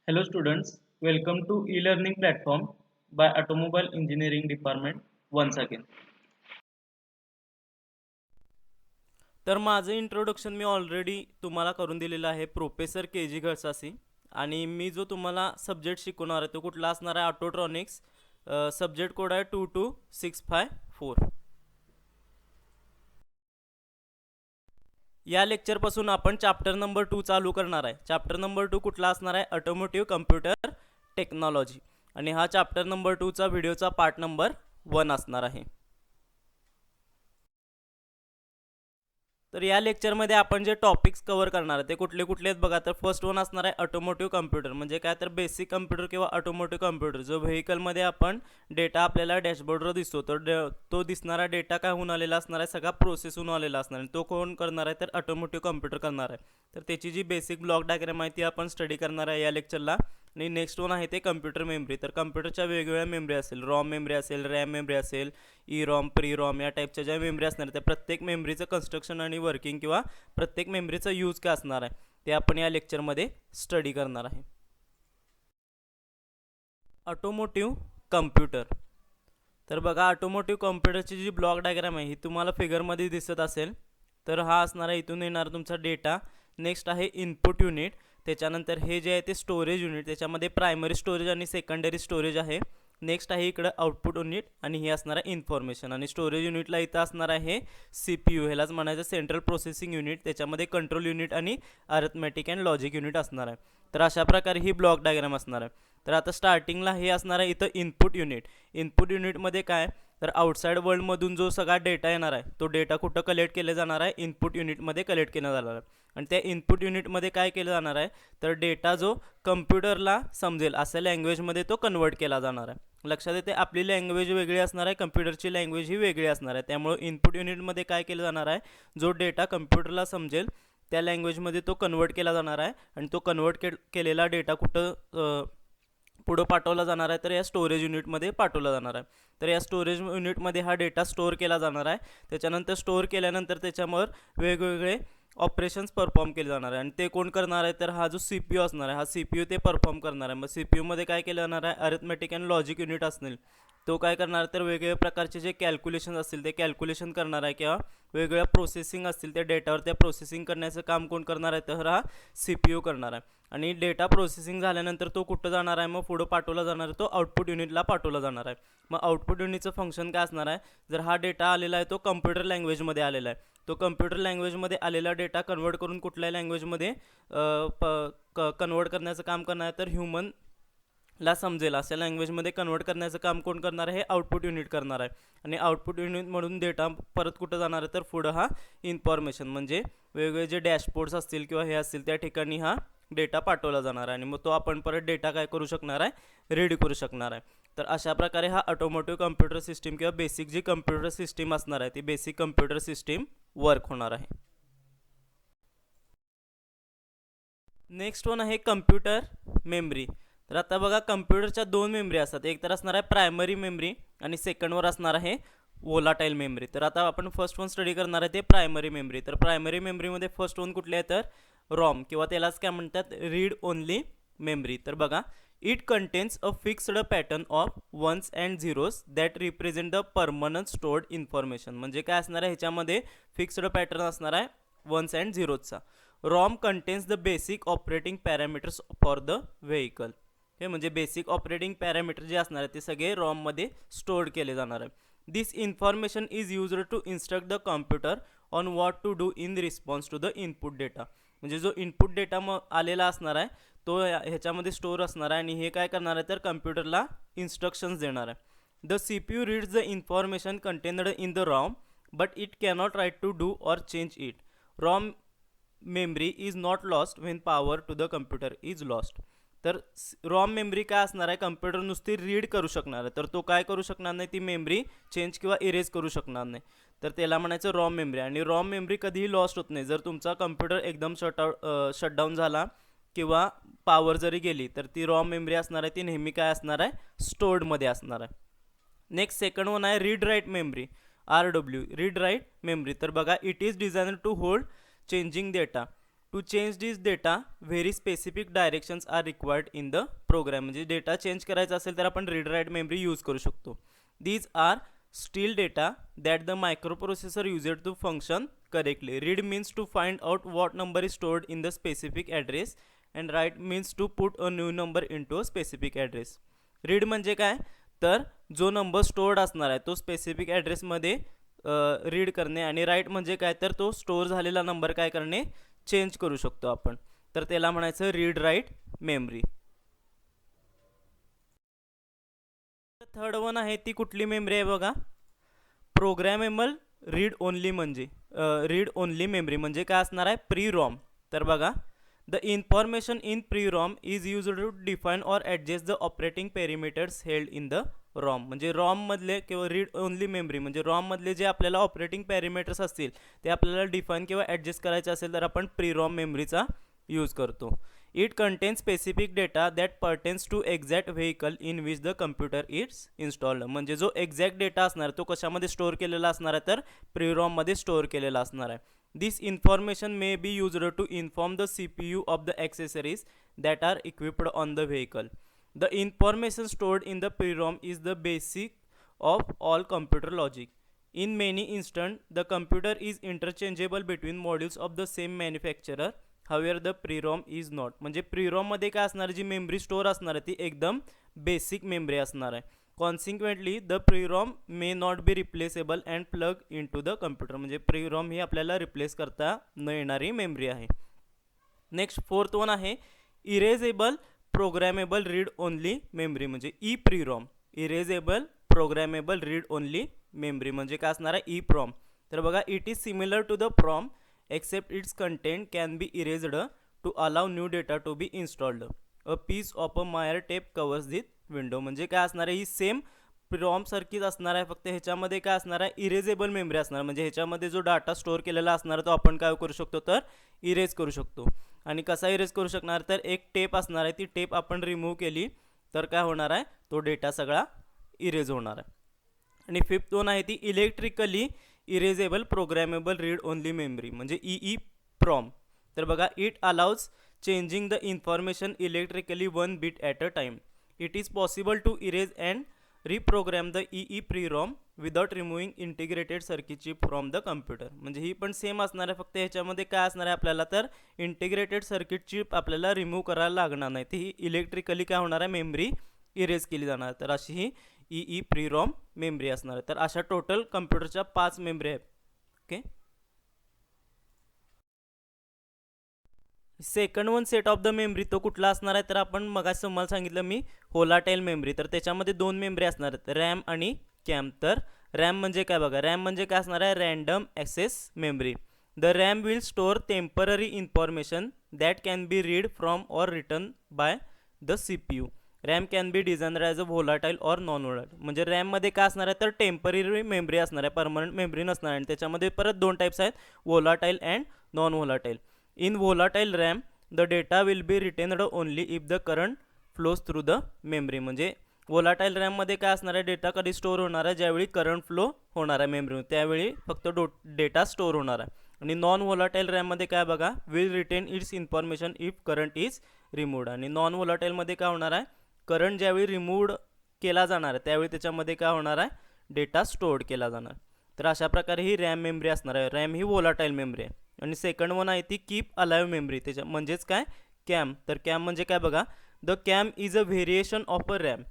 Hello students, welcome to e-learning platform by Automobile Engineering Department once again. तर माझं introduction मी already तुम्हाला करून दिलेलं आहे प्रोफेसर के जी घळसासी. आणि मी जो तुम्हाला सब्जेक्ट शिकवणार आहे तो कुठला असणार आहे ऑटोट्रॉनिक्स. सब्जेक्ट कोड आहे 22654. या लेक्चरपासून आपण चॅप्टर नंबर 2 चालू करणार आहे. चॅप्टर नंबर 2 कुठला असणार आहे ऑटोमोटिव्ह कम्प्युटर टेक्नॉलॉजी. आणि हा चॅप्टर नंबर 2चा व्हिडिओचा पार्ट नंबर 1 असणार आहे. तर या लेक्चरमध्ये आपण जे टॉपिक्स कव्हर करणार आहे ते कुठले कुठले आहेत बघा. तर फर्स्ट वन असणार आहे ऑटोमोटिव्ह कम्प्युटर. म्हणजे काय तर बेसिक कम्प्युटर किंवा ऑटोमोटिव्ह कम्प्युटर जो व्हेकलमध्ये आपण डेटा आपल्याला डॅशबोर्डवर दिसतो. तर तो दिसणारा डेटा काय होऊन आलेला असणार आहे, सगळा प्रोसेस होऊन आलेला असणार आहे. तो कोण करणार आहे तर ऑटोमोटिव्ह कम्प्युटर करणार आहे. तर त्याची जी बेसिक ब्लॉक डायग्राम आहे ती आपण स्टडी करणार आहे या लेक्चरला. आणि नेक्स्ट वन आहे ते कम्प्युटर मेमरी. तर कम्प्युटरच्या वेगवेगळ्या मेमरी असेल, रॉम मेमरी असेल, रॅम मेमरी असेल, ई रॉम, प्री रॉम या टाईपच्या ज्या मेमरी असणार त्या प्रत्येक मेमरीचं कन्स्ट्रक्शन आणि वर्किंग किंवा प्रत्येक मेमरीचं यूज काय असणार आहे ते आपण या लेक्चरमध्ये स्टडी करणार आहे. Automotive computer. तर बघा ऑटोमोटिव्ह कम्प्युटरची जी ब्लॉक डायग्राम आहे ही तुम्हाला फिगरमध्ये दिसत असेल. तर हा असणार आहे इथून येणार तुमचा डेटा. नेक्स्ट आहे इनपुट युनिट. त्याच्यानंतर हे जे आहे ते स्टोरेज युनिट. त्याच्यामध्ये प्रायमरी स्टोरेज आणि सेकंडरी स्टोरेज आहे. नेक्स्ट आहे इकडं आउटपुट युनिट आणि हे असणार आहे इन्फॉर्मेशन. आणि स्टोरेज युनिटला इथं असणार आहे CPU, ह्यालाच म्हणायचं सेंट्रल प्रोसेसिंग युनिट. त्याच्यामध्ये कंट्रोल युनिट आणि अरिथमॅटिक अँड लॉजिक युनिट असणार आहे. तर अशा प्रकारे ही ब्लॉक डायग्राम असणार आहे. तर आता स्टार्टिंगला हे असणार आहे इथं इनपुट युनिट. इनपुट युनिटमध्ये काय तर आउटसाईड वर्ल्डमधून जो सगळा डेटा येणार आहे तो डेटा कुठं कलेक्ट केला जाणार आहे, इनपुट युनिटमध्ये कलेक्ट केला जाणार आहे. आणि त्या इनपुट युनिटमध्ये काय केलं जाणार आहे तर डेटा जो कम्प्युटरला समजेल अशा लँग्वेजमध्ये तो कन्वर्ट केला जाणार आहे. लक्षात येते आपली लँग्वेज वेगळी असणार आहे, कम्प्युटरची लँग्वेज ही वेगळी असणार आहे. त्यामुळे इनपुट युनिटमध्ये काय केलं जाणार आहे, जो डेटा कम्प्युटरला समजेल त्या लँग्वेजमध्ये तो कन्वर्ट केला जाणार आहे. आणि तो कन्वर्ट केलेला डेटा कुठं पुढं पाठवला जाणार आहे तर या स्टोरेज युनिटमध्ये पाठवला जाणार आहे. तर या स्टोरेज युनिटमध्ये हा डेटा स्टोअर केला जाणार आहे. त्याच्यानंतर स्टोअर केल्यानंतर त्याच्यावर वेगवेगळे ऑपरेशन्स परफॉर्म केले जाणार आहे. आणि ते कोण करणार आहे तर हा जो CPU असणार आहे हा CPU ते परफॉर्म करणार आहे. मग CPUमध्ये काय केलं जाणार आहे अरिथमॅटिक अँड लॉजिक युनिट असतील. तो काय करणार तर वेगवेगळ्या प्रकारचे जे कॅल्क्युलेशन असतील ते कॅल्क्युलेशन करणार आहे किंवा वेगवेगळ्या प्रोसेसिंग असतील त्या डेटावर त्या प्रोसेसिंग करण्याचं काम कोण करणार आहे तर हा CPU करणार आहे. आणि डेटा प्रोसेसिंग झाल्यानंतर तो कुठं जाणार आहे मग पुढं पाठवला जाणार आहे तो आउटपुट युनिटला पाठवला जाणार आहे. मग आउटपुट युनिटचं फंक्शन काय असणार आहे, जर हा डेटा आलेला आहे तो कम्प्युटर लँग्वेजमध्ये आलेला आहे. तो कम्प्युटर लँग्वेजमध्ये आलेला डेटा कन्वर्ट करून कुठल्या लँग्वेजमध्ये कन्वर्ट करण्याचं काम करणार आहे तर ह्युमनला समजेल अशा लँग्वेजमध्ये कन्वर्ट करण्याचं काम कोण करणार आहे, हे आउटपुट युनिट करणार आहे. आणि आउटपुट युनिटमधून डेटा परत कुठं जाणार आहे तर पुढं हा इन्फॉर्मेशन म्हणजे वेगवेगळे जे डॅशबोर्ड्स असतील किंवा हे असतील त्या ठिकाणी हा डेटा पाठवला जाणार आहे. आणि मग तो आपण परत डेटा काय करू शकणार आहे, रीड करू शकणार आहे. तर अशा प्रकारे हा ऑटोमोटिव्ह कम्प्युटर सिस्टीम किंवा बेसिक जी कम्प्युटर सिस्टीम असणार आहे ती बेसिक कम्प्युटर सिस्टीम वर्क होणार आहे. नेक्स्ट वन आहे कम्प्युटर मेमरी. तर आता बघा कम्प्युटरच्या दोन मेमरी असतात. एक तर असणार आहे प्रायमरी मेमरी आणि सेकंडवर असणार आहे वोलाटाईल मेमरी. तर आता आपण फर्स्ट वन स्टडी करणार आहे ते प्रायमरी मेमरी. तर प्रायमरी मेमरीमध्ये फर्स्ट वन कुठले आहे तर रॉम किंवा त्यालाच काय म्हणतात रीड ओनली मेमरी. तर बघा it contains a fixed pattern of ones and zeros that represent the permanent stored information. म्हणजे काय असणार आहे ह्याच्यामध्ये फिक्स्ड पॅटर्न असणार आहे वन्स अँड झिरोजचा. ROM contains the basic operating parameters for the vehicle. हे म्हणजे बेसिक ऑपरेटिंग पॅरामीटर जे असणार आहे ते सगळे रॉममध्ये स्टोअर्ड केले जाणार आहे. This information is used to instruct the computer on what to do in response to the input data. म्हणजे जो इनपुट डेटा मग आलेला असणार आहे तो ह्याच्यामध्ये स्टोअर असणार आहे. आणि हे काय करणार आहे तर कम्प्युटरला इन्स्ट्रक्शन्स देणार आहे. The CPU reads the information contained in the ROM but it cannot write to do or change it. ROM memory is not lost when power to the computer is lost. तर ROM memory काय असणार आहे, computer नुसती read करू शकणार आहे. तर तो काय करू शकणार नाही, ती मेमरी चेंज किंवा इरेज करू शकणार नाही. तर त्याला म्हणायचं रॉम मेमरी. आणि रॉम मेमरी कधीही लॉस्ट होत नाही. जर तुमचा कम्प्युटर एकदम शटडाऊन झाला किंवा पॉवर जरी गेली तर ती रॉम मेमरी असणार आहे ती नेहमी काय असणार आहे स्टोर्डमध्ये असणार आहे. नेक्स्ट सेकंड वन आहे read write memory, RW read write memory. तर बघा it is design to hold changing data to change this data very specific directions are required in the program. म्हणजे डेटा चेंज करायचा असेल तर आपण read write memory use करू शकतो. These are still data that the microprocessor used to function correctly. Read means to find out what number is stored in the specific address and write means to put a new number in to a specific address. Read म्हणजे काय तर जो number stored असणार आहे तो specific ॲड्रेसमध्ये read करणे, आणि right म्हणजे काय तर तो स्टोअर झालेला नंबर काय करणे चेंज करू शकतो आपण, तर त्याला म्हणायचं read write memory. Third one आहे ती कुठली मेमरी आहे बघा, प्रोग्रॅमेबल रीड ओनली. म्हणजे रीड ओनली मेमरी म्हणजे काय असणार आहे प्री रॉम. तर बघा the information in pre ROM is used to define or adjust the operating perimeters held in the ROM. म्हणजे रॉममधले किंवा रीड ओनली मेमरी म्हणजे रॉममधले जे आपल्याला ऑपरेटिंग पॅरिमीटर्स असतील ते आपल्याला डिफाईन किंवा ॲडजस्ट करायचे असेल तर आपण प्री रॉम मेमरीचा यूज करतो. It contains specific data that pertains to exact vehicle in which the computer it's installed. म्हणजे जो एक्झॅक्ट डेटा असणार तो कशामध्ये स्टोअर केलेला असणार आहे तर प्री रॉममध्ये स्टोअर केलेला असणार आहे. This information may be used to inform the CPU of the accessories that are equipped on the vehicle. The information stored in the PROM is the basic of all computer logic. In many instances, the computer is interchangeable between modules of the same manufacturer. However, the PROM is not. म्हणजे PROM मध्ये काय असणार जी memory store असणार आहे ती एकदम basic memory असणार आहे. Consequently the PROM may not be replaceable and plug in to the computer. म्हणजे PROM ही आपल्याला रिप्लेस करता न येणारी मेमरी आहे. नेक्स्ट फोर्थ वन आहे erasable programmable read only memory. म्हणजे E P ROM. Erasable programmable read only memory म्हणजे काय असणार आहे ई प्रॉम. तर बघा it is similar to the PROM except its content can be erased to allow new data to be installed. A piece of a mylar tape covers this window. म्हणजे काय असणार आहे ही सेम प्रॉम सारखीच असणार आहे, फक्त ह्याच्यामध्ये काय असणार आहे इरेजेबल मेमरी असणार. म्हणजे ह्याच्यामध्ये जो डाटा स्टोअर केलेला असणार तो आपण काय करू शकतो तर इरेज करू शकतो. आणि कसा इरेज करू शकणार तर एक टेप असणार आहे, ती टेप आपण रिमूव्ह केली तर काय होणार आहे तो डेटा सगळा इरेज होणार आहे. आणि फिफ्थ वन आहे ती electrically erasable programmable read only memory म्हणजे ई प्रॉम. तर बघा it allows changing the information electrically 1 bit at a time. It is possible to erase and reprogram the EEPROM without removing integrated circuit chip from the computer. म्हणजे ही पण same असणार आहे, फक्त ह्याच्यामध्ये काय असणार आहे आपल्याला तर इंटिग्रेटेड सर्किट चिप आपल्याला रिमूव्ह करायला लागणार नाही, ती ही इलेक्ट्रिकली काय होणार आहे मेमरी इरेज केली जाणार. तर अशी ही EEPROM मेमरी असणार आहे. तर अशा टोटल कम्प्युटरच्या 5 मेमरी आहेत. Okay. Second one set of the memory तो कुठला असणार आहे तर आपण मगाशी तुम्हाला सांगितलं मी होलाटाईल मेमरी. तर त्याच्यामध्ये 2 मेमरी असणार आहेत रॅम आणि कॅम. तर रॅम म्हणजे काय बघा, रॅम म्हणजे काय असणार आहे random access memory. The RAM will store temporary information that can be read from or return by the CPU. RAM can be design as a volatile or non volatile. म्हणजे रॅममध्ये काय असणार आहे तर टेम्पररी मेमरी असणार आहे, permanent memory नसणार आहे. आणि त्याच्यामध्ये परत 2 टाईप्स आहेत volatile and non volatile. In volatile RAM, the data will be retained only if the current flows through the memory. म्हणजे volatile RAM मध्ये काय असणार आहे डेटा कधी स्टोअर होणार आहे ज्यावेळी करंट फ्लो होणार आहे मेमरी, त्यावेळी फक्त डेटा स्टोअर होणार आहे. आणि नॉन व्होलाटाईल रॅममध्ये काय बघा will retain its information if current is removed. आणि नॉन व्होलाटाईलमध्ये काय होणार आहे करंट ज्यावेळी रिमूव्ड केला जाणार आहे त्यावेळी त्याच्यामध्ये काय होणार आहे डेटा स्टोअर्ड केला जाणार. तर अशा प्रकारे ही रॅम मेमरी असणार आहे. रॅम ही व्होलाटाईल मेमरी आहे. आणि सेकंड वन आहे ती कीप अलाइव्ह मेमरी. त्याच्या म्हणजेच काय कॅम. तर कॅम म्हणजे काय बघा the CAM is a variation of a RAM.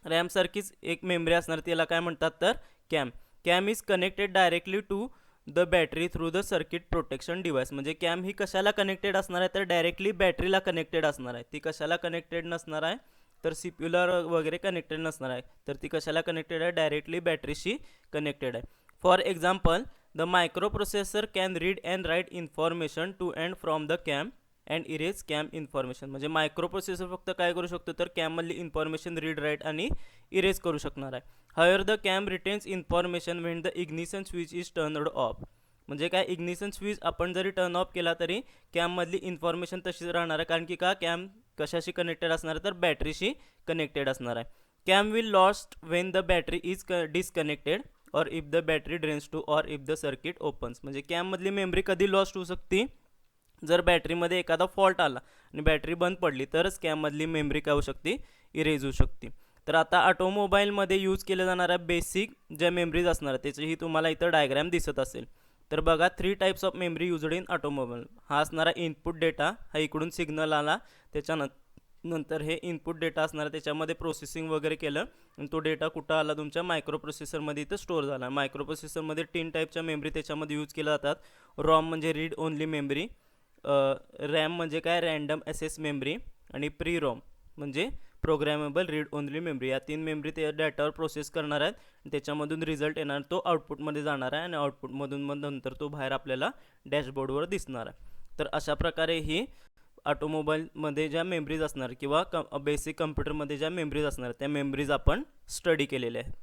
रॅमसारखीच एक मेमरी असणार त्याला काय म्हणतात तर CAM. CAM is connected directly to the battery through the circuit protection device. म्हणजे कॅम ही कशाला कनेक्टेड असणार आहे तर डायरेक्टली बॅटरीला कनेक्टेड असणार आहे. ती कशाला कनेक्टेड नसणार आहे तर CPUला वगैरे कनेक्टेड नसणार आहे. तर ती कशाला कनेक्टेड आहे डायरेक्टली बॅटरीशी कनेक्टेड आहे. For example the microprocessor can read and write information to and from the CAM and erase CAM information. म्हणजे मायक्रोप्रोसेसर फक्त काय करू शकतो तर कॅममधली इन्फॉर्मेशन रीड राईट आणि इरेज करू शकणार आहे. However, the CAM retains information when the ignition switch is turned off. म्हणजे काय इग्निशन स्विच आपण जरी टर्न ऑफ केला तरी कॅममधली इन्फॉर्मेशन तशीच राहणार आहे, कारण की का कॅम कशाशी कनेक्टेड असणार आहे तर बॅटरीशी कनेक्टेड असणार आहे. CAM will lost when the battery is disconnected or if the battery drains to or if the circuit opens. म्हणजे कॅममधली मेमरी कधी लॉस्ट होऊ शकते जर बॅटरीमध्ये एखादा फॉल्ट आला आणि बॅटरी बंद पडली तरच कॅममधली मेमरी काय होऊ शकते, इरेज होऊ शकते. तर आता ऑटोमोबाईलमध्ये यूज केल्या जाणाऱ्या बेसिक ज्या मेमरीज असणार त्याचीही तुम्हाला इथं डायग्रॅम दिसत असेल. तर बघा 3 types of memory used in automobile. हा असणारा इनपुट डेटा, हा इकडून सिग्नल आला त्याच्यानंतर हे इनपुट डेटा असणार त्याच्यामध्ये प्रोसेसिंग वगैरे केलं आणि तो डेटा कुठं आला तुमच्या मायक्रो प्रोसेसरमध्ये इथं स्टोअर झाला. मायक्रो प्रोसेसरमध्ये 3 टाईपच्या मेमरी त्याच्यामध्ये यूज केल्या जातात. रॉम म्हणजे रीड ओनली मेमरी, रॅम म्हणजे काय रँडम ॲसेस मेमरी आणि प्री रॉम म्हणजे प्रोग्रॅमेबल रीड ओनली मेमरी. या 3 मेमरी त्या डेटावर प्रोसेस करणार आहेत. त्याच्यामधून रिझल्ट येणार, तो आउटपुटमध्ये जाणार आहे आणि आउटपुटमधून मग नंतर तो बाहेर आपल्याला डॅशबोर्डवर दिसणार आहे. तर अशा प्रकारे ही ऑटोमोबाईलमध्ये ज्या मेमरीज असणार किंवा बेसिक कम्प्युटरमध्ये ज्या मेमरीज असणार त्या मेमरीज आपण स्टडी केलेल्या आहेत.